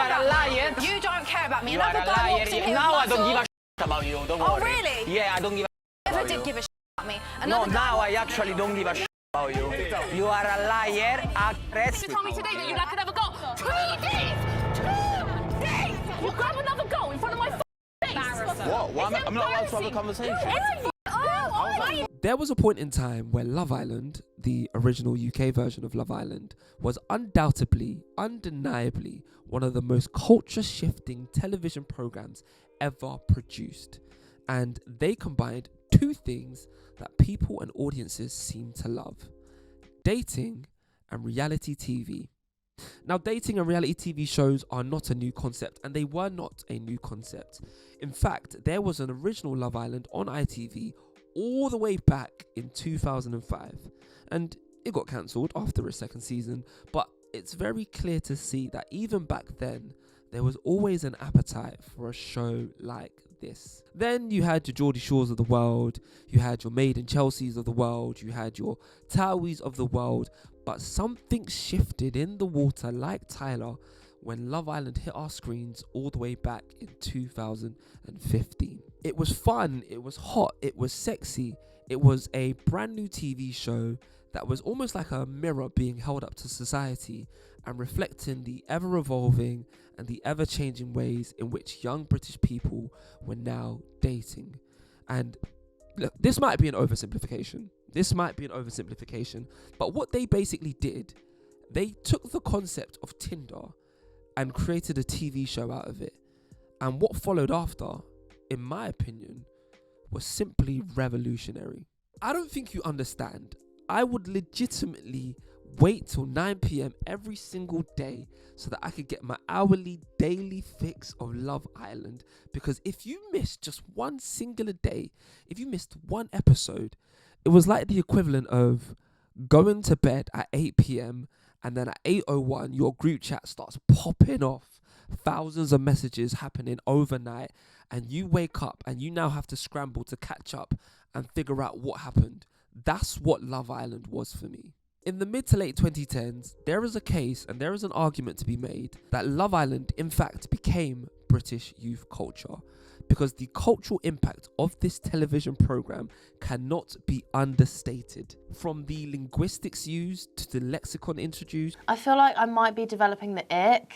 are a liar. You don't care about me. You are Another a guy liar. walks in here Now I with don't give a muscle. about you. Don't Oh, worry. really? Yeah, I don't give a Never about did you. give a about me. No, Another now guy I actually don't give a about you. You are a liar, aggressive. You told me today that you'd like another goal. 2 days! 2 days! You grab another goal in front of my face! What? I'm not allowed to have a conversation. There was a point in time where Love Island, the original UK version of Love Island, was undoubtedly, undeniably one of the most culture-shifting television programs ever produced. And they combined two things that people and audiences seem to love: dating and reality TV. Now, dating and reality TV shows are not a new concept, and they were not a new concept. In fact, there was an original Love Island on ITV all the way back in 2005, and it got cancelled after a second season, but it's very clear to see that even back then, there was always an appetite for a show like this. Then you had your Geordie Shores of the world, you had your Made in Chelseas of the world, you had your Towies of the world, but something shifted in the water like Tyler when Love Island hit our screens all the way back in 2015. It was fun, it was hot, it was sexy, it was a brand new TV show that was almost like a mirror being held up to society and reflecting the ever-evolving and the ever-changing ways in which young British people were now dating. And look, this might be an oversimplification. But what they basically did, they took the concept of Tinder and created a TV show out of it. And what followed after, in my opinion, was simply revolutionary. I don't think you understand. I would legitimately wait till 9 p.m. every single day so that I could get my hourly, daily fix of Love Island. Because if you missed just one singular day, if you missed one episode, it was like the equivalent of going to bed at 8 p.m. and then at 8:01 your group chat starts popping off, thousands of messages happening overnight, and you wake up and you now have to scramble to catch up and figure out what happened. That's what Love Island was for me. In the mid to late 2010s, there is a case and there is an argument to be made that Love Island in fact became British youth culture, because the cultural impact of this television program cannot be understated. From the linguistics used to the lexicon introduced, I feel like I might be developing the ick.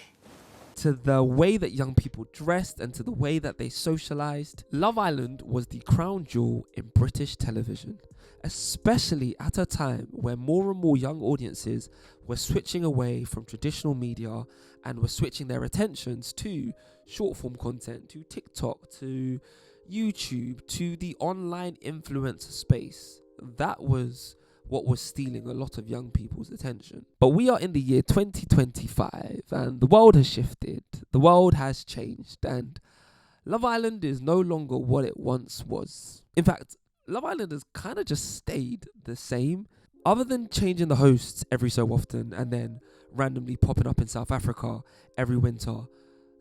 to the way that young people dressed and to the way that they socialized, Love Island was the crown jewel in British television, especially at a time where more and more young audiences were switching away from traditional media and were switching their attentions to short form content, to TikTok, to YouTube, to the online influencer space. That was what was stealing a lot of young people's attention. But we are in the year 2025 and the world has shifted, the world has changed, and Love Island is no longer what it once was. In fact, Love Island has kind of just stayed the same, other than changing the hosts every so often and then randomly popping up in South Africa every winter.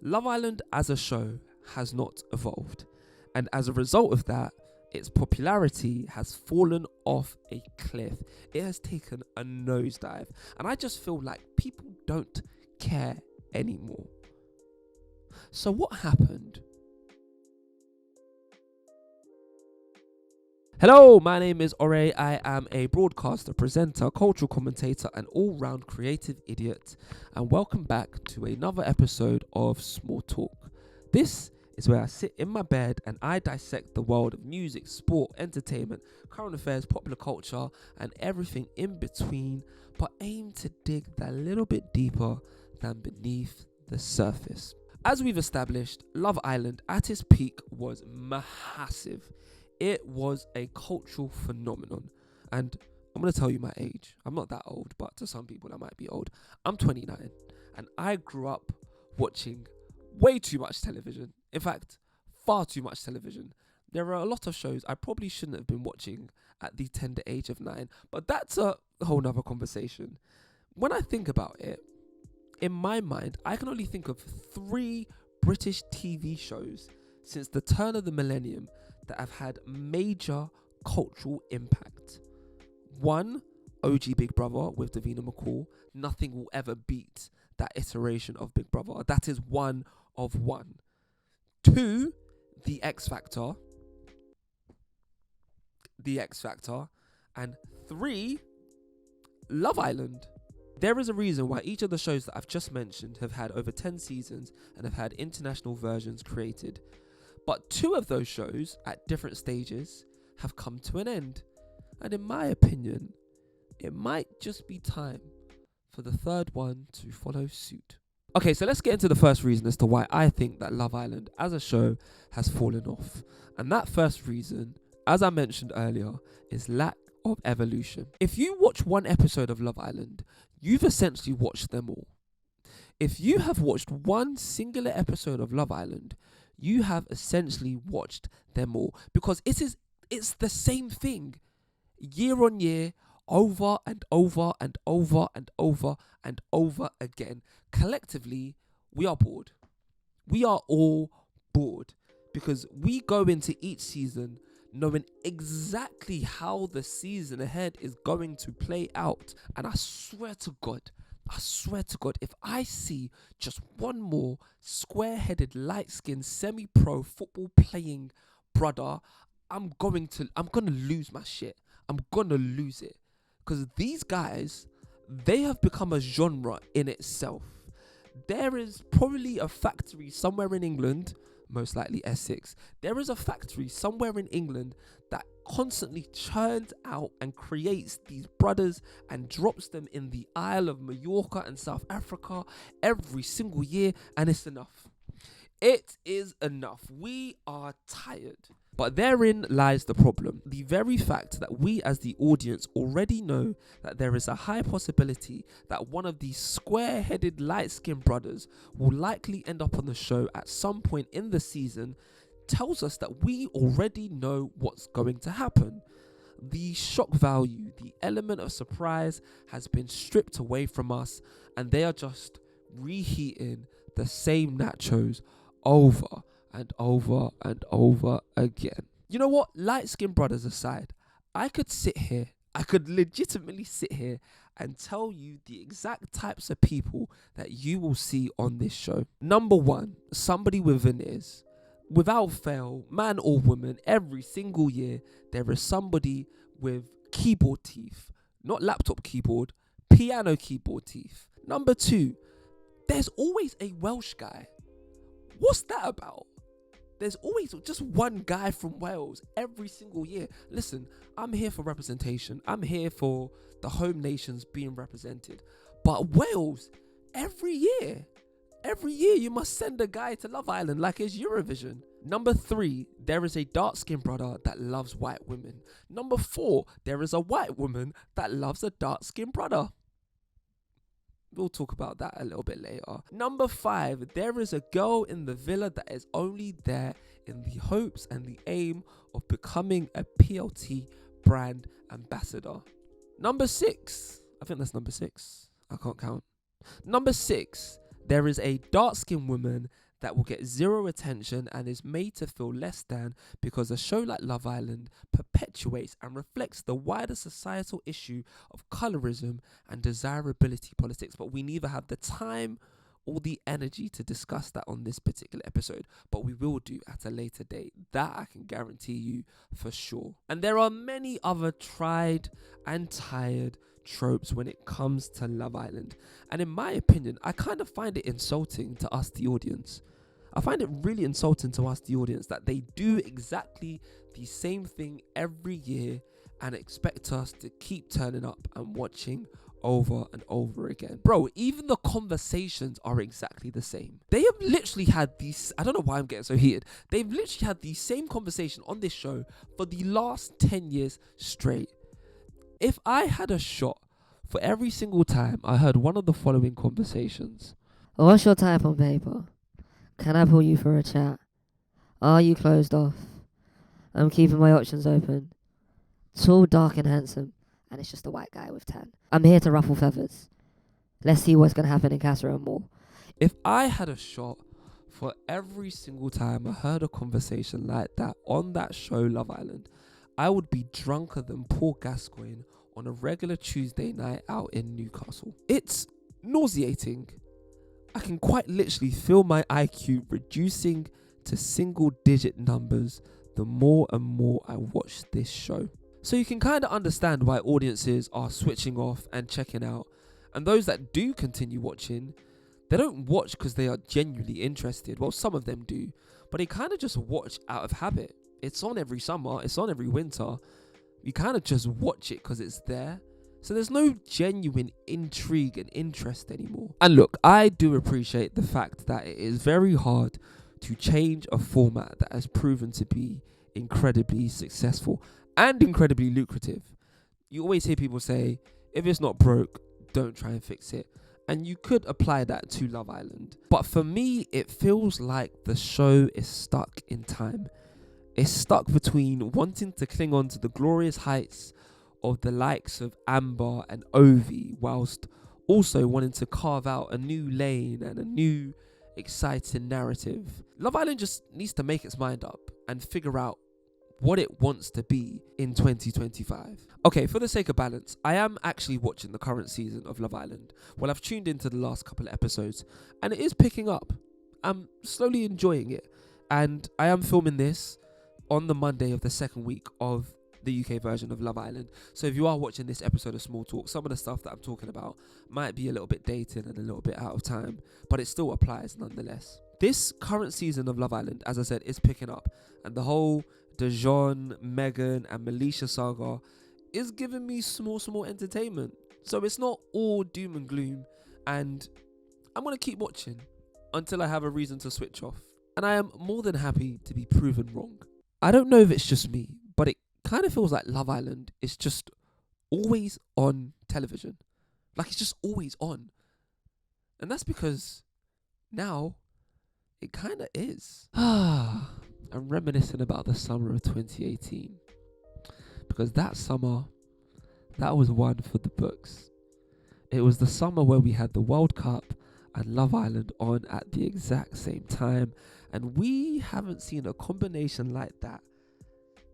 Love Island as a show has not evolved, and as a result of that, its popularity has fallen off a cliff. It has taken a nosedive, and I just feel like people don't care anymore. So what happened? Hello, my name is Ore. I am a broadcaster, presenter, cultural commentator, and all-round creative idiot. And welcome back to another episode of Small Talk. This is where I sit in my bed and I dissect the world of music, sport, entertainment, current affairs, popular culture, and everything in between, but aim to dig that little bit deeper than beneath the surface. As we've established, Love Island at its peak was massive. It was a cultural phenomenon, and I'm going to tell you my age. I'm not that old, but to some people I might be old. I'm 29, and I grew up watching way too much television. In fact, far too much television. There are a lot of shows I probably shouldn't have been watching at the tender age of 9, but that's a whole nother conversation. When I think about it, in my mind, I can only think of 3 British TV shows since the turn of the millennium that have had major cultural impact. 1, OG Big Brother with Davina McCall, nothing will ever beat that iteration of Big Brother. That is one of one. 2, The X Factor. And 3, Love Island. There is a reason why each of the shows that I've just mentioned have had over 10 seasons and have had international versions created. But 2 of those shows at different stages have come to an end. And in my opinion, it might just be time for the third one to follow suit. Okay, so let's get into the first reason as to why I think that Love Island as a show has fallen off. And that first reason, as I mentioned earlier, is lack of evolution. If you watch one episode of Love Island, you've essentially watched them all. If you have watched one singular episode of Love Island, you have essentially watched them all, because it's the same thing year on year, over and over and over and over and over again. Collectively, we are bored. We are all bored because we go into each season knowing exactly how the season ahead is going to play out. And I swear to God, if I see just one more square-headed, light-skinned, semi-pro football playing brother, I'm gonna lose my shit. I'm gonna lose it. Because these guys, they have become a genre in itself. There is probably a factory somewhere in England, most likely Essex. There is a factory somewhere in England that constantly churns out and creates these brothers and drops them in the Isle of Mallorca and South Africa every single year, and it's enough. It is enough. We are tired. But therein lies the problem. The very fact that we as the audience already know that there is a high possibility that one of these square-headed light-skinned brothers will likely end up on the show at some point in the season tells us that we already know what's going to happen. The shock value, the element of surprise has been stripped away from us, and they are just reheating the same nachos over and over and over again. You know what? Light-skinned brothers aside, I could legitimately sit here and tell you the exact types of people that you will see on this show. Number 1, somebody with veneers. Without fail, man or woman, every single year, there is somebody with keyboard teeth. Not laptop keyboard, piano keyboard teeth. Number 2, there's always a Welsh guy. What's that about? There's always just one guy from Wales every single year. Listen, I'm here for representation. I'm here for the home nations being represented. But Wales, every year you must send a guy to Love Island like it's Eurovision. Number 3, there is a dark-skinned brother that loves white women. Number 4, there is a white woman that loves a dark-skinned brother. We'll talk about that a little bit later. Number 5, there is a girl in the villa that is only there in the hopes and the aim of becoming a PLT brand ambassador. Number 6, I think that's number 6. I can't count. Number 6, there is a dark-skinned woman that will get zero attention and is made to feel less than because a show like Love Island perpetuates and reflects the wider societal issue of colorism and desirability politics. But we neither have the time or the energy to discuss that on this particular episode, but we will do at a later date. That I can guarantee you for sure. And there are many other tried and tired tropes when it comes to Love Island. And in my opinion, I kind of find it insulting to us, the audience. I find it really insulting to us, the audience, that they do exactly the same thing every year and expect us to keep turning up and watching over and over again. Bro, even the conversations are exactly the same. They have literally had these, I don't know why I'm getting so heated. They've literally had the same conversation on this show for the last 10 years straight. If I had a shot for every single time I heard one of the following conversations. What's your type on paper? Can I pull you for a chat? Are you closed off? I'm keeping my options open. Tall, dark and handsome. And it's just a white guy with tan. I'm here to ruffle feathers. Let's see what's going to happen in Casa and more. If I had a shot for every single time I heard a conversation like that on that show, Love Island, I would be drunker than Paul Gascoigne on a regular Tuesday night out in Newcastle. It's nauseating. I can quite literally feel my IQ reducing to single-digit numbers the more and more I watch this show. So you can kind of understand why audiences are switching off and checking out, and those that do continue watching, they don't watch because they are genuinely interested. Well, some of them do, but they kind of just watch out of habit. It's on every summer, it's on every winter. You kind of just watch it because it's there. So there's no genuine intrigue and interest anymore. And look, I do appreciate the fact that it is very hard to change a format that has proven to be incredibly successful and incredibly lucrative. You always hear people say, if it's not broke, don't try and fix it. And you could apply that to Love Island. But for me, it feels like the show is stuck in time. It's stuck between wanting to cling on to the glorious heights of the likes of Amber and Ovi, whilst also wanting to carve out a new lane and a new exciting narrative. Love Island just needs to make its mind up and figure out what it wants to be in 2025. Okay, for the sake of balance, I am actually watching the current season of Love Island. Well, I've tuned into the last couple of episodes and it is picking up. I'm slowly enjoying it, and I am filming this on the Monday of the second week of the UK version of Love Island. So if you are watching this episode of Small Talk, some of the stuff that I'm talking about might be a little bit dated and a little bit out of time, but it still applies nonetheless. This current season of Love Island, as I said, is picking up, and the whole Dejan, Megan and Melisha saga is giving me small entertainment. So it's not all doom and gloom, and I'm going to keep watching until I have a reason to switch off. And I am more than happy to be proven wrong. I don't know if it's just me, but it kind of feels like Love Island is just always on television. Like it's just always on. And that's because now it kind of is. I'm reminiscing about the summer of 2018. Because that summer, that was one for the books. It was the summer where we had the World Cup and Love Island on at the exact same time. And we haven't seen a combination like that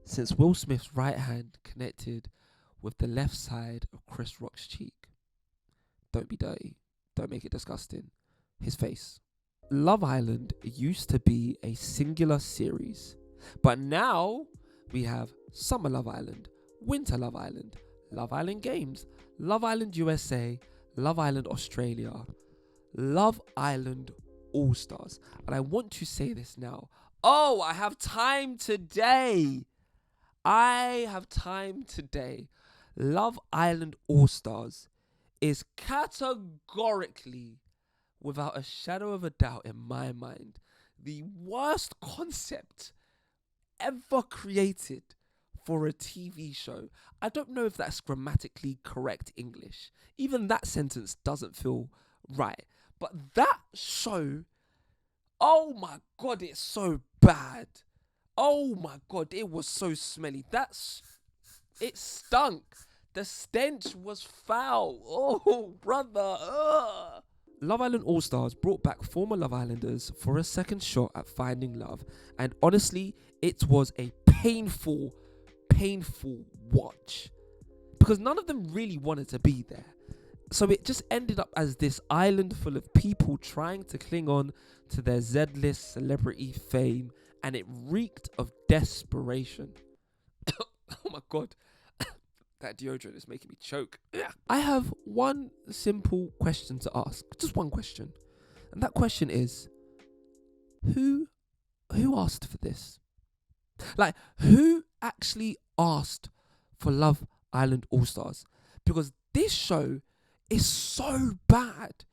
since Will Smith's right hand connected with the left side of Chris Rock's cheek. Don't be dirty. Don't make it disgusting. His face. Love Island used to be a singular series, but now we have Summer Love Island, Winter Love Island, Love Island Games, Love Island USA, Love Island Australia, Love Island All Stars. And I want to say this now. Oh, I have time today. Love Island All Stars is categorically, without a shadow of a doubt in my mind, the worst concept ever created for a TV show. I don't know if that's grammatically correct English. Even that sentence doesn't feel right. But that show, oh my God, it's so bad. Oh my God, it was so smelly. It stunk. The stench was foul. Oh, brother. Ugh. Love Island All Stars brought back former Love Islanders for a second shot at finding love. And honestly, it was a painful watch. Because none of them really wanted to be there. So it just ended up as this island full of people trying to cling on to their Z-list celebrity fame. And it reeked of desperation. Oh my God. That deodorant is making me choke. I have one simple question to ask. Just one question. And that question is, who asked for this? Like, who actually asked for Love Island All-Stars? Because this show is so bad.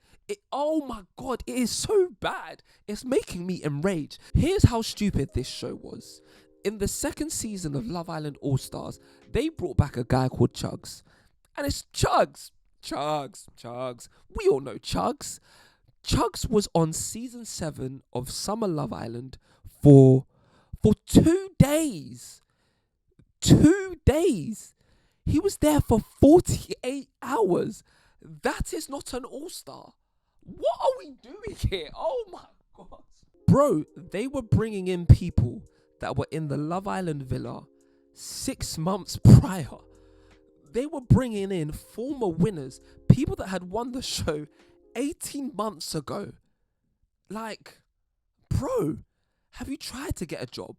Oh my God, it is so bad. It's making me enraged. Here's how stupid this show was. In the second season of Love Island All Stars, they brought back a guy called Chugs. And it's Chugs. We all know Chugs. Chugs was on season 7 of Summer Love Island for 2 days. 2 days. He was there for 48 hours. That is not an all-star. What are we doing here? Oh my God. Bro, they were bringing in people that were in the Love Island villa 6 months prior. they were bringing in former winners, people that had won the show 18 months ago. Like, bro, have you tried to get a job?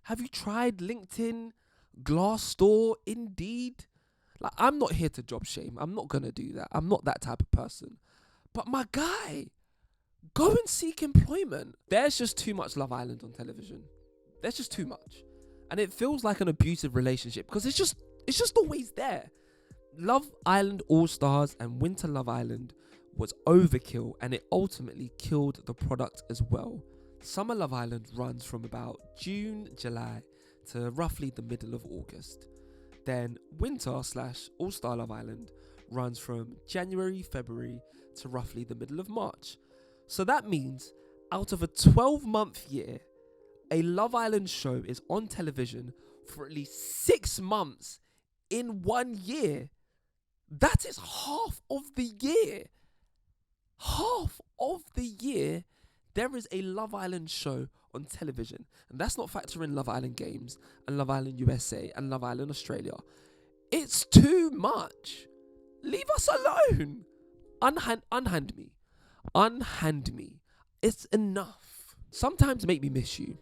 Have you tried LinkedIn, Glassdoor, Indeed? Like, I'm not here to job shame. I'm not going to do that. I'm not that type of person. But my guy, go and seek employment. There's just too much Love Island on television. There's just too much. And it feels like an abusive relationship because it's just always there. Love Island All-Stars and Winter Love Island was overkill, and it ultimately killed the product as well. Summer Love Island runs from about June, July to roughly the middle of August. Then Winter / All-Star Love Island runs from January, February to roughly the middle of March. So that means out of a 12-month year, a Love Island show is on television for at least 6 months in 1 year. That is half of the year. Half of the year, there is a Love Island show on television. And that's not factoring Love Island Games and Love Island USA and Love Island Australia. It's too much. Leave us alone. Unhand me. Unhand me. It's enough. Sometimes make me miss you.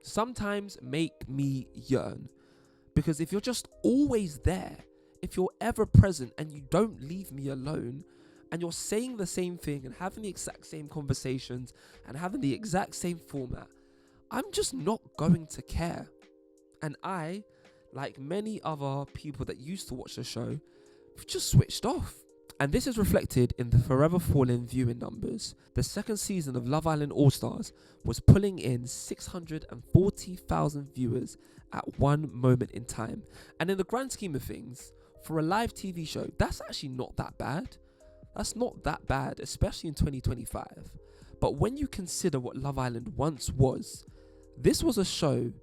Sometimes make me yearn. Because if you're just always there, if you're ever present and you don't leave me alone, and you're saying the same thing and having the exact same conversations and having the exact same format, I'm just not going to care. And I, like many other people that used to watch the show, just switched off. And this is reflected in the forever falling viewing numbers. The second season of Love Island All-Stars was pulling in 640,000 viewers at one moment in time. And in the grand scheme of things, for a live TV show, that's actually not that bad. That's not that bad, especially in 2025. But when you consider what Love Island once was, this was a show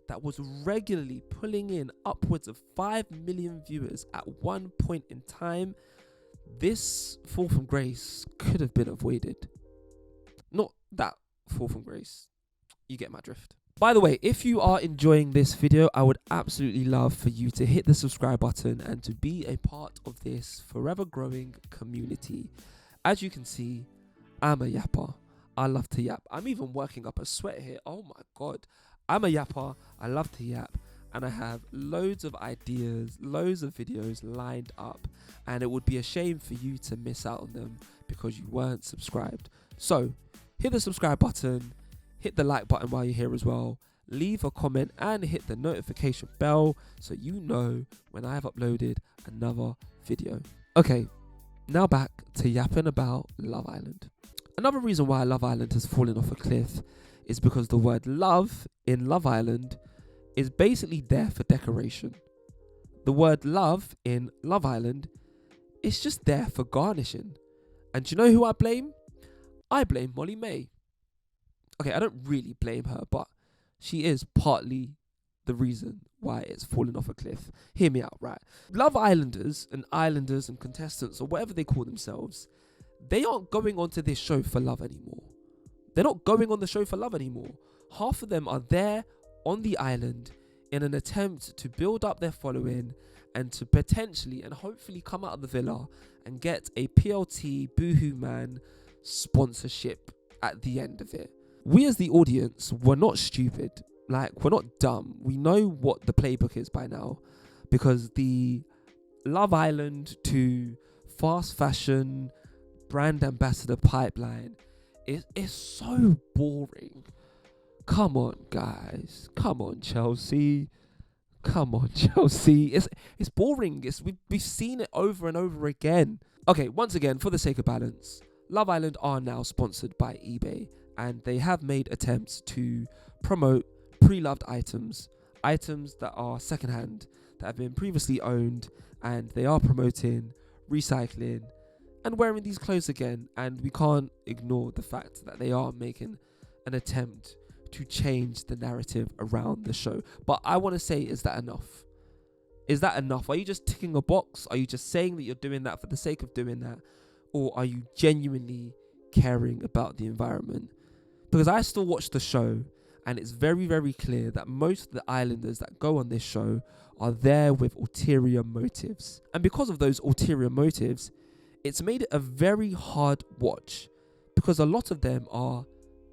that was regularly pulling in upwards of 5 million viewers at one point in time. This fall from grace could have been avoided. Not that fall from grace. You get my drift. By the way, if you are enjoying this video, I would absolutely love for you to hit the subscribe button and to be a part of this forever growing community. As you can see, I'm a yapper. I love to yap. I'm even working up a sweat here. Oh my God. I'm a yapper. I love to yap. And I have loads of ideas, loads of videos lined up. And it would be a shame for you to miss out on them because you weren't subscribed. So hit the subscribe button. Hit the like button while you're here as well. Leave a comment and hit the notification bell so you know when I have uploaded another video. Okay, now back to yapping about Love Island. Another reason why Love Island has fallen off a cliff is because the word love in Love Island is basically there for decoration. The word love in Love Island is just there for garnishing. And do you know who I blame? I blame Molly May. Okay, I don't really blame her, but she is partly the reason why it's fallen off a cliff. Hear me out, right? Love Islanders and contestants, or whatever they call themselves, they aren't going onto this show for love anymore. They're not going on the show for love anymore. Half of them are there on the island in an attempt to build up their following and to potentially and hopefully come out of the villa and get a PLT Boohoo Man sponsorship at the end of it. We as the audience, we're not stupid. Like, we're not dumb. We know what the playbook is by now, because the Love Island to fast fashion brand ambassador pipeline is so boring. Come on, guys. Come on, Chelsea. Come on, Chelsea. It's boring. We've seen it over and over again. Okay, once again, for the sake of balance, Love Island are now sponsored by eBay. And they have made attempts to promote pre-loved items that are secondhand, that have been previously owned, and they are promoting recycling and wearing these clothes again. And we can't ignore the fact that they are making an attempt to change the narrative around the show. But I want to say, is that enough? Is that enough? Are you just ticking a box? Are you just saying that you're doing that for the sake of doing that? Or are you genuinely caring about the environment? Because I still watch the show And it's very, very clear that most of the islanders that go on this show are there with ulterior motives. And because of those ulterior motives, it's made it a very hard watch, because a lot of them are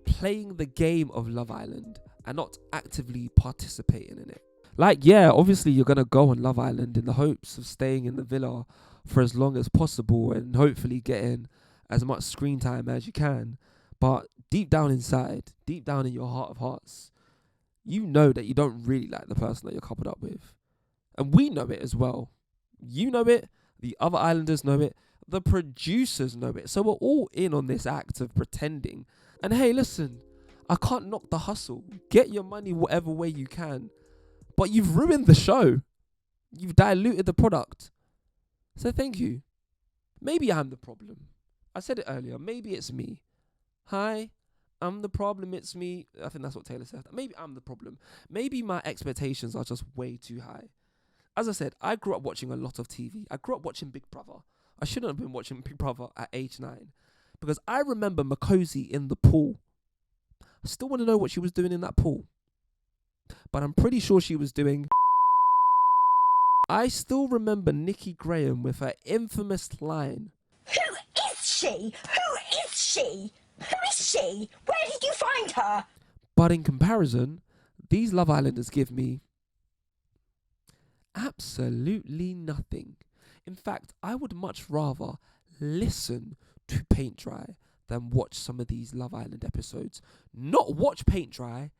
playing the game of Love Island and not actively participating in it. Like, yeah, obviously you're going to go on Love Island in the hopes of staying in the villa for as long as possible and hopefully getting as much screen time as you can. But deep down inside, deep down in your heart of hearts, you know that you don't really like the person that you're coupled up with. And we know it as well. You know it, the other islanders know it, the producers know it. So we're all in on this act of pretending. And hey, listen, I can't knock the hustle. Get your money whatever way you can. But you've ruined the show. You've diluted the product. So thank you. Maybe I'm the problem. I said it earlier. Maybe it's me. Hi, I'm the problem. It's me. I think that's what Taylor said. Maybe I'm the problem. Maybe my expectations are just way too high. As I said, I grew up watching a lot of TV. I grew up watching Big Brother. I shouldn't have been watching Big Brother at age 9. Because I remember Makosi in the pool. I still want to know what she was doing in that pool. But I'm pretty sure she was doing... I still remember Nikki Graham with her infamous line. Who is she? Who is she? Who is she? Where did you find her? But in comparison, these Love Islanders give me absolutely nothing. In fact, I would much rather listen to Paint Dry than watch some of these Love Island episodes. Not watch Paint Dry,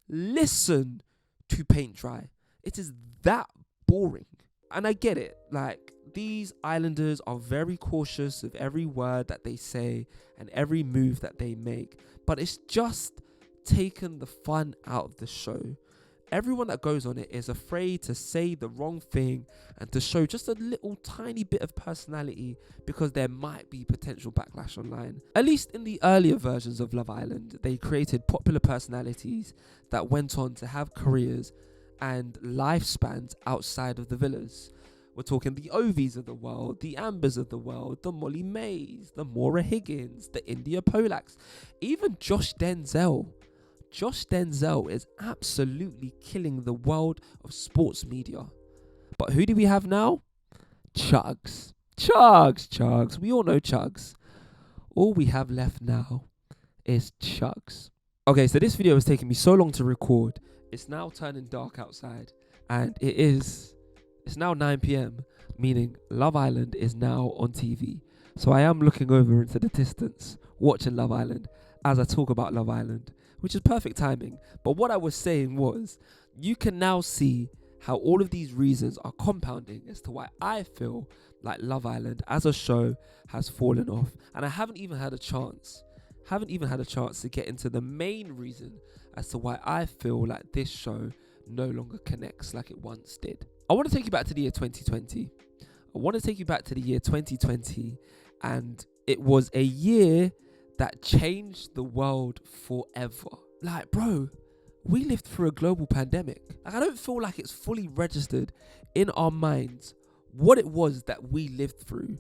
listen to Paint Dry. It is that boring. And I get it. Like, these islanders are very cautious of every word that they say and every move that they make. But it's just taken the fun out of the show. Everyone that goes on it is afraid to say the wrong thing and to show just a little tiny bit of personality because there might be potential backlash online. At least in the earlier versions of Love Island, they created popular personalities that went on to have careers and lifespans outside of the villas. We're talking the Ovies of the world, the Ambers of the world, the Molly Mays, the Maura Higgins, the India Polaks, even Josh Denzel. Josh Denzel is absolutely killing the world of sports media. But who do we have now? Chugs. Chugs. We all know Chugs. All we have left now is Chugs. Okay, so this video has taken me so long to record. It's now turning dark outside. And it's now 9 p.m, meaning Love Island is now on TV. So I am looking over into the distance, watching Love Island as I talk about Love Island, which is perfect timing. But what I was saying was, you can now see how all of these reasons are compounding as to why I feel like Love Island as a show has fallen off. And I haven't even had a chance to get into the main reason as to why I feel like this show no longer connects like it once did. I want to take you back to the year 2020. And it was a year that changed the world forever. Like, bro, we lived through a global pandemic. Like, I don't feel like it's fully registered in our minds what it was that we lived through.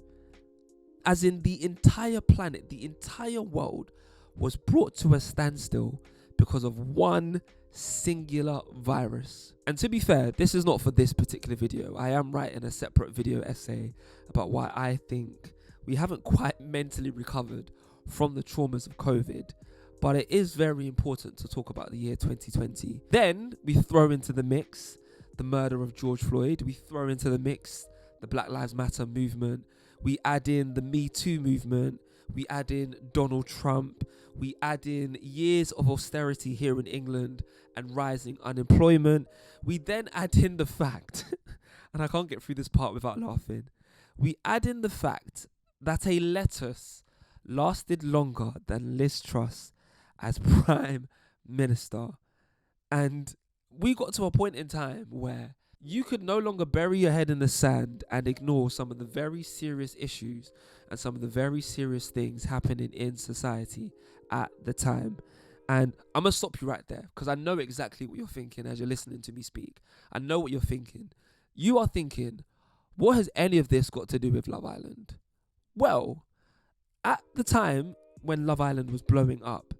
As in, the entire planet, the entire world was brought to a standstill because of one singular virus. And to be fair, this is not for this particular video. I am writing a separate video essay about why I think we haven't quite mentally recovered from the traumas of COVID, but it is very important to talk about the year 2020. Then we throw into the mix the murder of George Floyd. We throw into the mix the Black Lives Matter movement. We add in the Me Too movement. We add in Donald Trump. We add in years of austerity here in England and rising unemployment. We then add in the fact, and I can't get through this part without laughing. We add in the fact that a lettuce lasted longer than Liz Truss as Prime Minister. And we got to a point in time where you could no longer bury your head in the sand and ignore some of the very serious issues and some of the very serious things happening in society at the time. And I'm going to stop you right there because I know exactly what you're thinking as you're listening to me speak. I know what you're thinking. You are thinking, what has any of this got to do with Love Island? Well, at the time when Love Island was blowing up,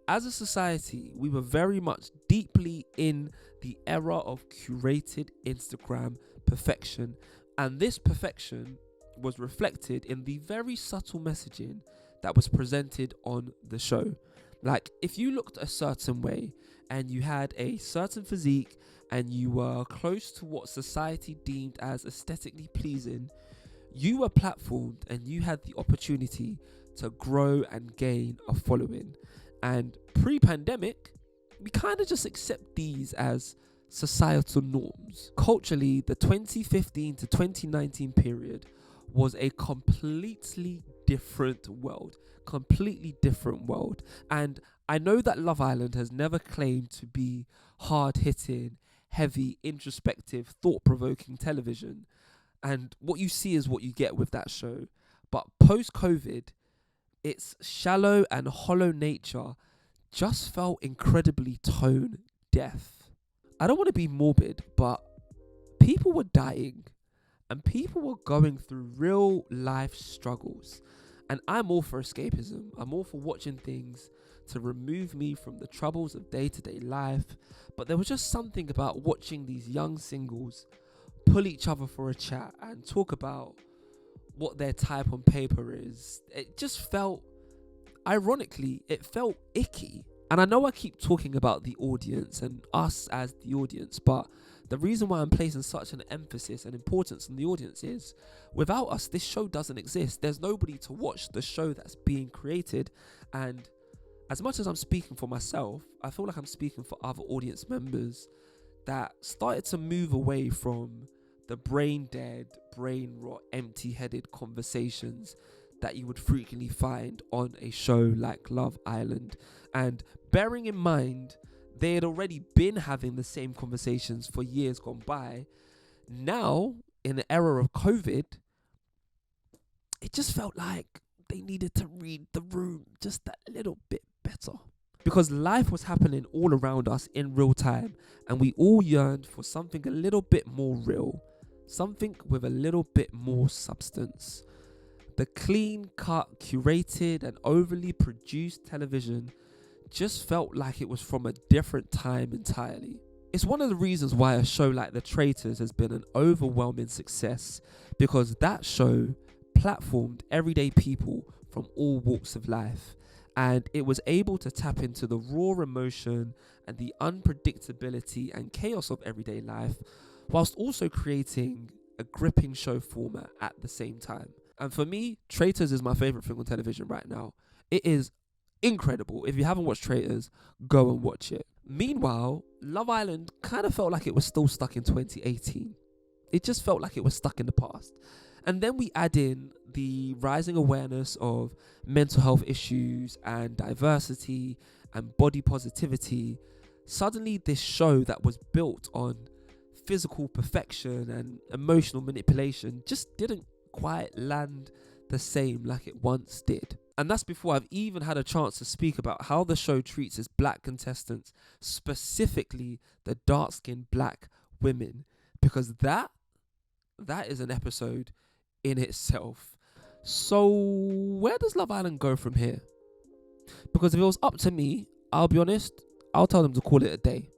as a society, we were very much deeply in the era of curated Instagram perfection. And this perfection was reflected in the very subtle messaging that was presented on the show. Like, if you looked a certain way and you had a certain physique and you were close to what society deemed as aesthetically pleasing, you were platformed and you had the opportunity to grow and gain a following. And pre-pandemic, we kind of just accept these as societal norms. Culturally, the 2015 to 2019 period was a completely different world. And I know that Love Island has never claimed to be hard-hitting, heavy, introspective, thought-provoking television. And what you see is what you get with that show. But post-COVID, its shallow and hollow nature just felt incredibly tone deaf. I don't want to be morbid, but people were dying and people were going through real life struggles. And I'm all for escapism. I'm all for watching things to remove me from the troubles of day-to-day life. But there was just something about watching these young singles pull each other for a chat and talk about what their type on paper is. It just felt, ironically, it felt icky. And I know I keep talking about the audience and us as the audience, but the reason why I'm placing such an emphasis and importance on the audience is, without us, this show doesn't exist. There's nobody to watch the show that's being created. And as much as I'm speaking for myself, I feel like I'm speaking for other audience members that started to move away from the brain dead, brain rot, empty-headed conversations that you would frequently find on a show like Love Island. And bearing in mind, they had already been having the same conversations for years gone by. Now, in the era of COVID, it just felt like they needed to read the room just that little bit better. Because life was happening all around us in real time, and we all yearned for something a little bit more real, something with a little bit more substance. The clean-cut, curated, and overly produced television just felt like it was from a different time entirely. It's one of the reasons why a show like The Traitors has been an overwhelming success, because that show platformed everyday people from all walks of life, and it was able to tap into the raw emotion and the unpredictability and chaos of everyday life, whilst also creating a gripping show format at the same time. And for me, Traitors is my favourite thing on television right now. It is incredible. If you haven't watched Traitors, go and watch it. Meanwhile, Love Island kind of felt like it was still stuck in 2018. It just felt like it was stuck in the past. And then we add in the rising awareness of mental health issues and diversity and body positivity. Suddenly, this show that was built on physical perfection and emotional manipulation just didn't quite land the same like it once did. And that's before I've even had a chance to speak about how the show treats its black contestants, specifically the dark-skinned black women, because that is an episode in itself. So where does Love Island go from here? Because if it was up to me, I'll be honest, I'll tell them to call it a day.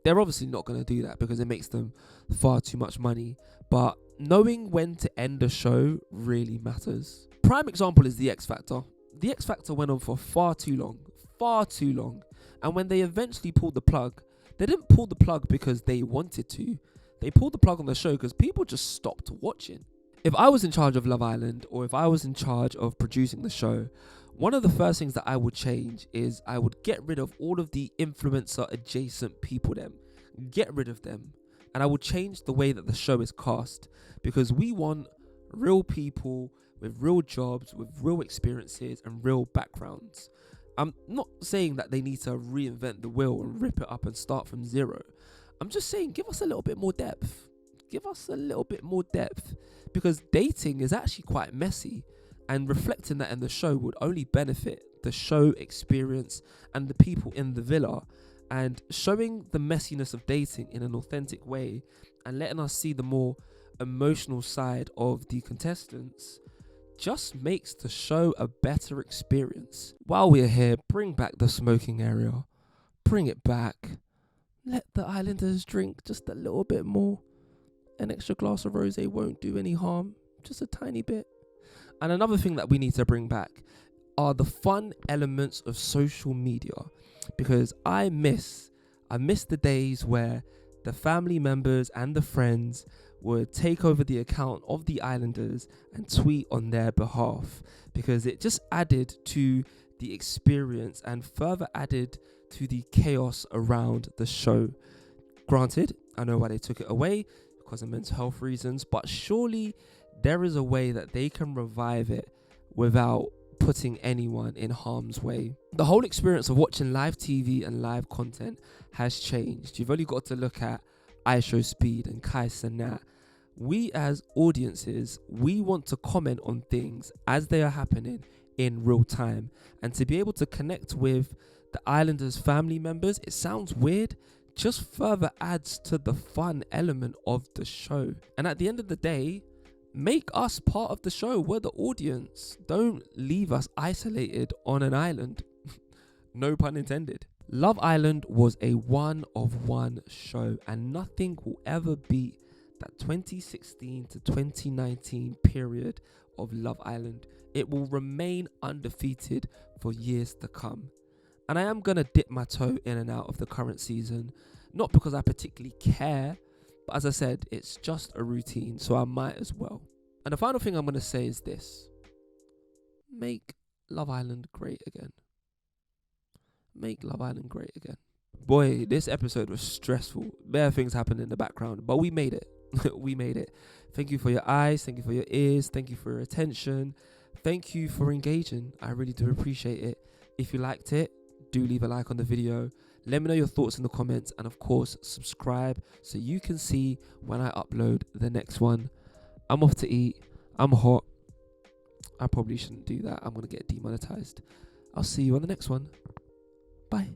They're obviously not going to do that because it makes them far too much money, but knowing when to end a show really matters. Prime example is The X Factor. The X Factor went on for far too long. And when they eventually pulled the plug, they didn't pull the plug because they wanted to. They pulled the plug on the show because people just stopped watching. If I was in charge of Love Island, or if I was in charge of producing the show, one of the first things that I would change is I would get rid of all of the influencer adjacent people Get rid of them. And I would change the way that the show is cast, because we want real people with real jobs, with real experiences and real backgrounds. I'm not saying that they need to reinvent the wheel and rip it up and start from zero. I'm just saying, give us a little bit more depth. Because dating is actually quite messy, and reflecting that in the show would only benefit the show experience and the people in the villa. And showing the messiness of dating in an authentic way and letting us see the more emotional side of the contestants just makes the show a better experience. While we're here, bring back the smoking area. Bring it back. Let the islanders drink just a little bit more. An extra glass of rosé won't do any harm, just a tiny bit. And another thing that we need to bring back are the fun elements of social media, because I miss the days where the family members and the friends would take over the account of the islanders and tweet on their behalf, because it just added to the experience and further added to the chaos around the show. Granted, I know why they took it away, because of mental health reasons, but surely there is a way that they can revive it without putting anyone in harm's way. The whole experience of watching live TV and live content has changed. You've only got to look at iShow Speed and Kai Cenat. We as audiences, we want to comment on things as they are happening in real time, and to be able to connect with the Islanders family members, it sounds weird, just further adds to the fun element of the show. And at the end of the day, make us part of the show. We're the audience. Don't leave us isolated on an island. No pun intended. Love Island was a one-of-one show, and nothing will ever beat that 2016 to 2019 period of Love Island. It will remain undefeated for years to come. And I am going to dip my toe in and out of the current season, not because I particularly care, but as I said, it's just a routine, so I might as well. And the final thing I'm going to say is this: make Love Island great again. Make Love Island great again. Boy, this episode was stressful. Bare things happened in the background, but we made it. We made it. Thank you for your eyes. Thank you for your ears. Thank you for your attention. Thank you for engaging. I really do appreciate it. If you liked it, do leave a like on the video. Let me know your thoughts in the comments, and of course subscribe so you can see when I upload the next one. I'm off to eat. I'm hot. I probably shouldn't do that. I'm going to get demonetized. I'll see you on the next one. Bye.